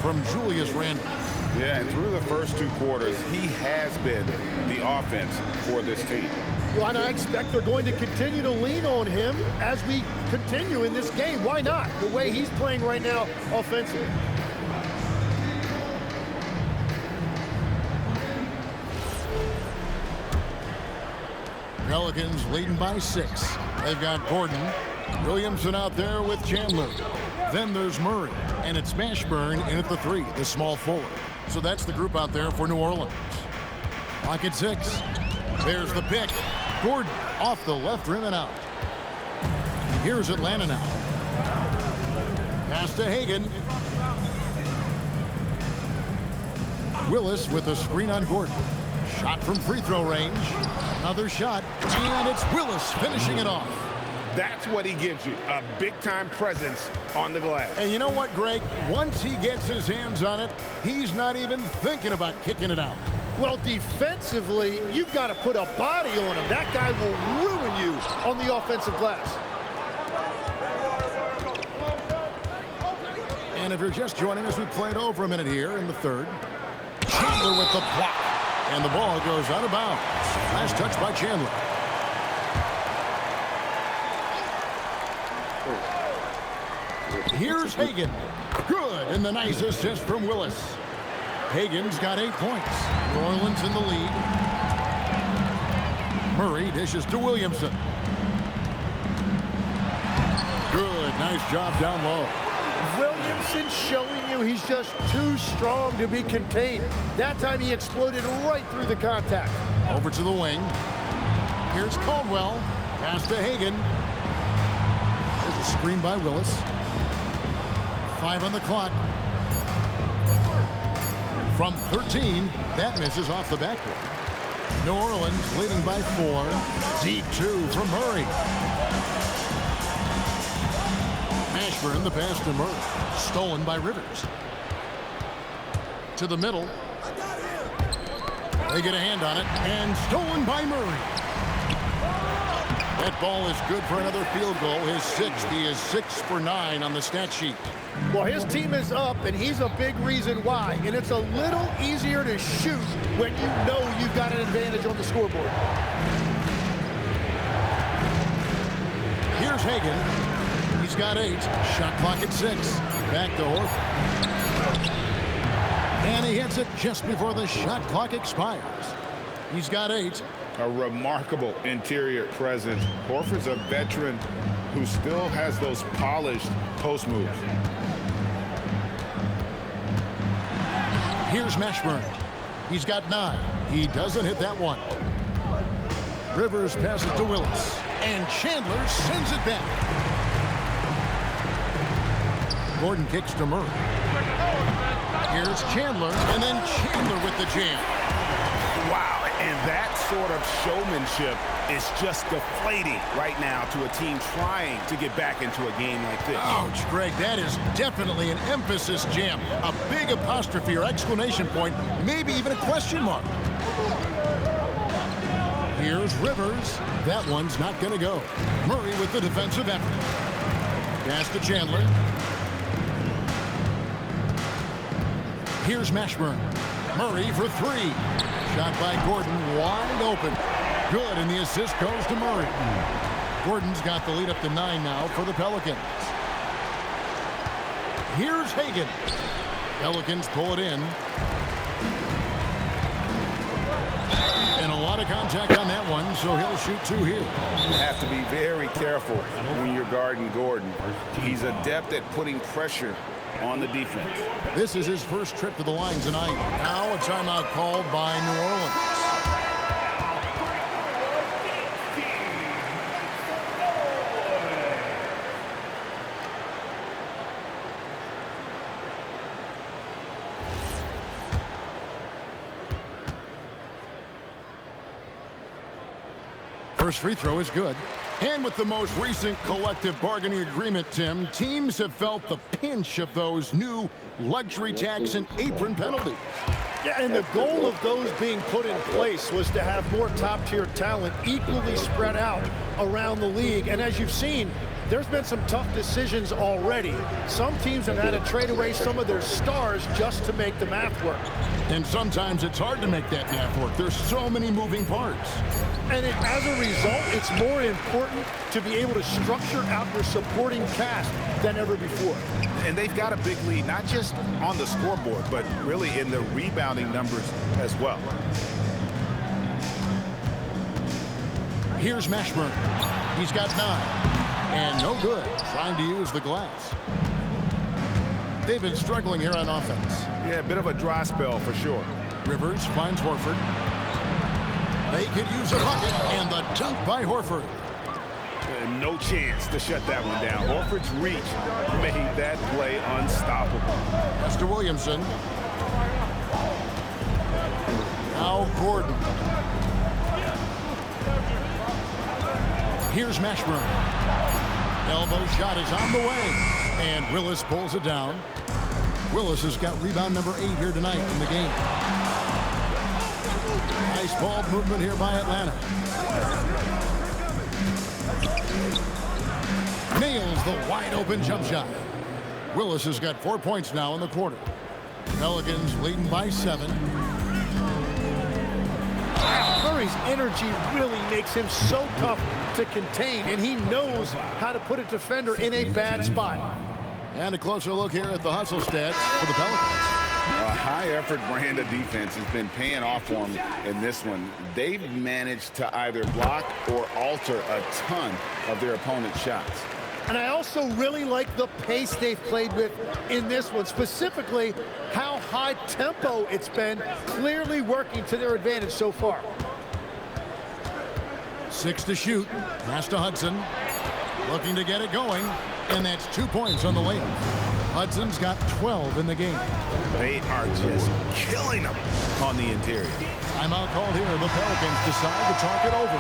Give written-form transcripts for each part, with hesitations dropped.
from Julius Randle. Yeah, and through the first 2 quarters, he has been the offense for this team. Well, and I expect they're going to continue to lean on him as we continue in this game. Why not? The way he's playing right now offensively. Pelicans leading by 6. They've got Gordon, Williamson out there with Chandler. Then there's Murray, and it's Mashburn in at the 3, the small forward. So that's the group out there for New Orleans. Clock at 6. There's the pick. Gordon off the left rim and out. Here's Atlanta now. Pass to Hagan. Willis with a screen on Gordon. Shot from free throw range. Another shot, and it's Willis finishing it off. That's what he gives you, a big-time presence on the glass. And you know what, Greg? Once he gets his hands on it, he's not even thinking about kicking it out. Well, defensively, you've got to put a body on him. That guy will ruin you on the offensive glass. And if you're just joining us, we played over a minute here in the 3rd. Chandler with the block. And the ball goes out of bounds. Last touch by Chandler. Here's Hagan. Good, and the nice assist from Willis. Hagan's got 8 points. New Orleans in the lead. Murray dishes to Williamson. Good, nice job down low. Williamson showing you he's just too strong to be contained. That time he exploded right through the contact. Over to the wing. Here's Caldwell. Pass to Hagan. There's a screen by Willis. 5 on the clock. From 13, that misses off the backboard. New Orleans leading by 4. Deep 2 from Murray. Mashburn, the pass to Murray. Stolen by Rivers. To the middle. They get a hand on it, and stolen by Murray. That ball is good for another field goal. His 6th. He is 6 for 9 on the stat sheet. Well, his team is up, and he's a big reason why. And it's a little easier to shoot when you know you've got an advantage on the scoreboard. Here's Hagan. He's got 8. Shot clock at 6. Back to Horford. And he hits it just before the shot clock expires. He's got 8. A remarkable interior presence. Horford's a veteran who still has those polished post moves. Here's Mashburn. He's got 9. He doesn't hit that one. Rivers passes to Willis. And Chandler sends it back. Gordon kicks to Murray. Here's Chandler, and then Chandler with the jam. Wow, and that sort of showmanship is just deflating right now to a team trying to get back into a game like this. Ouch, Greg, that is definitely an emphasis jam. A big apostrophe or exclamation point, maybe even a question mark. Here's Rivers. That one's not going to go. Murray with the defensive effort. Pass to Chandler. Here's Mashburn. Murray for 3. Shot by Gordon, wide open. Good, and the assist goes to Murray. Gordon's got the lead up to 9 now for the Pelicans. Here's Hagan. Pelicans pull it in. And a lot of contact on that one, so he'll shoot 2 here. You have to be very careful when you're guarding Gordon. He's adept at putting pressure on the defense. This is his first trip to the line tonight. Now a timeout called by New Orleans. First free throw is good. And with the most recent collective bargaining agreement, Tim, teams have felt the pinch of those new luxury tax and apron penalties. Yeah, and the goal of those being put in place was to have more top-tier talent equally spread out around the league. And as you've seen, there's been some tough decisions already. Some teams have had to trade away some of their stars just to make the math work. And sometimes it's hard to make that math work. There's so many moving parts. And as a result, it's more important to be able to structure out your supporting cast than ever before. And they've got a big lead, not just on the scoreboard, but really in the rebounding numbers as well. Here's Mashburn. He's got 9. And no good, trying to use the glass. They've been struggling here on offense. Yeah, a bit of a dry spell for sure. Rivers finds Horford. They could use a bucket, and the dunk by Horford. No chance to shut that one down. Horford's reach made that play unstoppable. Mr. Williamson. Now Gordon. Here's Mashburn. Elbow shot is on the way, and Willis pulls it down. Willis has got rebound number 8 here tonight in the game. Nice ball movement here by Atlanta. Nails the wide open jump shot. Willis has got 4 points now in the quarter. Pelicans leading by 7. Murray's energy really makes him so tough to contain, and he knows how to put a defender in a bad spot. And a closer look here at the hustle stats for the Pelicans. A high-effort brand of defense has been paying off for them in this one. They've managed to either block or alter a ton of their opponent's shots. And I also really like the pace they've played with in this one, specifically how high tempo it's been, clearly working to their advantage so far. 6 to shoot. Pass to Hudson. Looking to get it going. And that's 2 points on the layup. Hudson's got 12 in the game. They are just killing them on the interior. Timeout called here. The Pelicans decide to talk it over.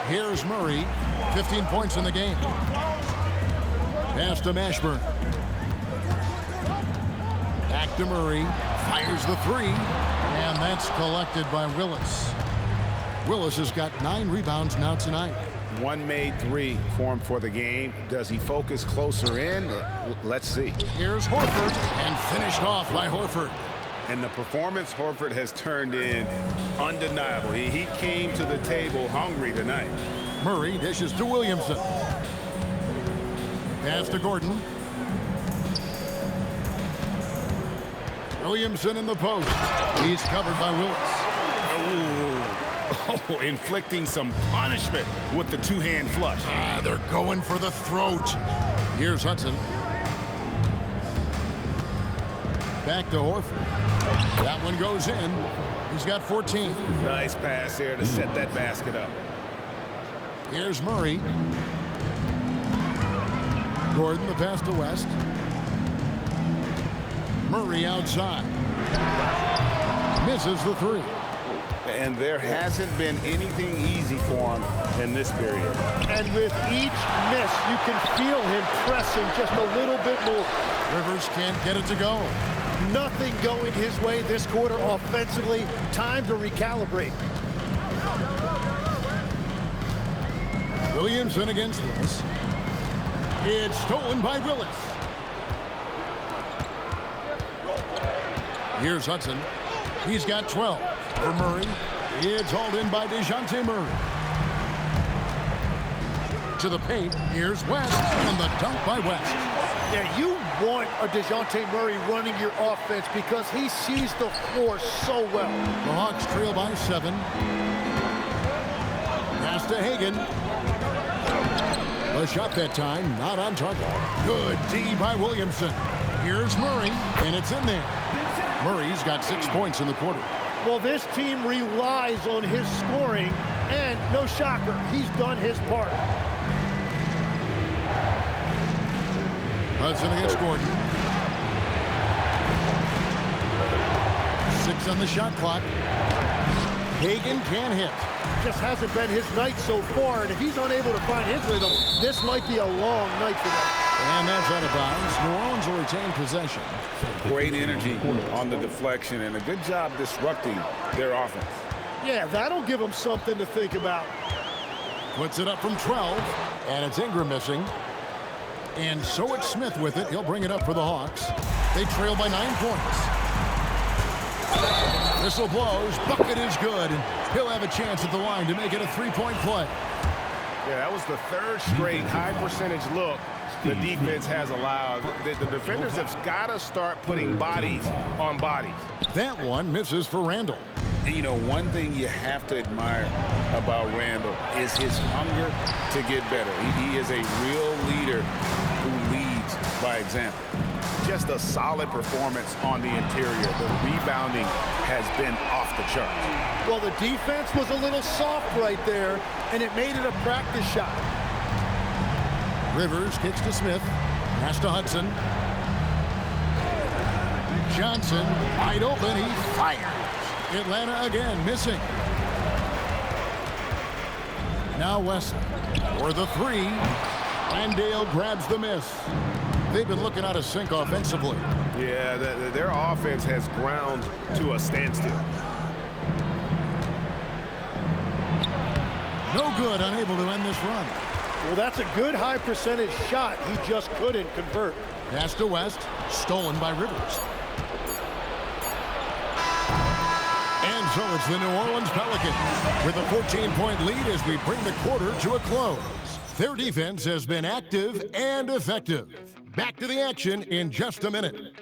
Here's Murray. 15 points in the game. Pass to Mashburn. Back to Murray. Fires the 3. And that's collected by Willis. Willis has got 9 rebounds now tonight. One made 3 for him for the game. Does he focus closer in? Let's see. Here's Horford, and finished off by Horford. And the performance Horford has turned in, undeniable. He came to the table hungry tonight. Murray dishes to Williamson. Pass to Gordon. Williamson in the post. He's covered by Willis. Oh, inflicting some punishment with the 2-hand flush. They're going for the throat. Here's Hudson. Back to Horford. That one goes in. He's got 14. Nice pass here to set that basket up. Here's Murray. Gordon, the pass to West. Murray outside. Misses the 3. And there hasn't been anything easy for him in this period. And with each miss, you can feel him pressing just a little bit more. Rivers can't get it to go. Nothing going his way this quarter offensively. Time to recalibrate. Williamson against Willis. It's stolen by Willis. Here's Hudson. He's got 12 for Murray. It's hauled in by DeJounte Murray. To the paint. Here's West. And the dunk by West. Yeah, you want a DeJounte Murray running your offense because he sees the floor so well. The Hawks trail by 7. Pass to Hagan. A shot that time, not on target. Good D by Williamson. Here's Murray, and it's in there. Murray's got 6 points in the quarter. Well, this team relies on his scoring, and no shocker, he's done his part. Hudson against Gordon. 6 on the shot clock. Hagan can't hit. Just hasn't been his night so far, and if he's unable to find his rhythm, this might be a long night for them. And that's out of bounds. New Orleans will retain possession. Great energy on the deflection and a good job disrupting their offense. Yeah, that'll give them something to think about. Puts it up from 12, and it's Ingram missing. And so it's Smith with it. He'll bring it up for the Hawks. They trail by 9 points. Whistle blows. Bucket is good. And he'll have a chance at the line to make it a 3-point play. Yeah, that was the third straight high percentage look the defense has allowed. The defenders have got to start putting bodies on bodies. That one misses for Randle. And you know, one thing you have to admire about Randle is his hunger to get better. He is a real leader who leads by example. Just a solid performance on the interior. The rebounding has been off the charts. Well, the defense was a little soft right there, and it made it a practice shot. Rivers kicks to Smith. Pass to Hudson. Johnson wide open. He fires. Atlanta again missing. Now Wesley for the 3. Randle grabs the miss. They've been looking out of sync offensively. Yeah, their offense has ground to a standstill. No good, unable to end this run. Well, that's a good high percentage shot. He just couldn't convert. Pass to West, stolen by Rivers. And so it's the New Orleans Pelicans with a 14-point lead as we bring the quarter to a close. Their defense has been active and effective. Back to the action in just a minute.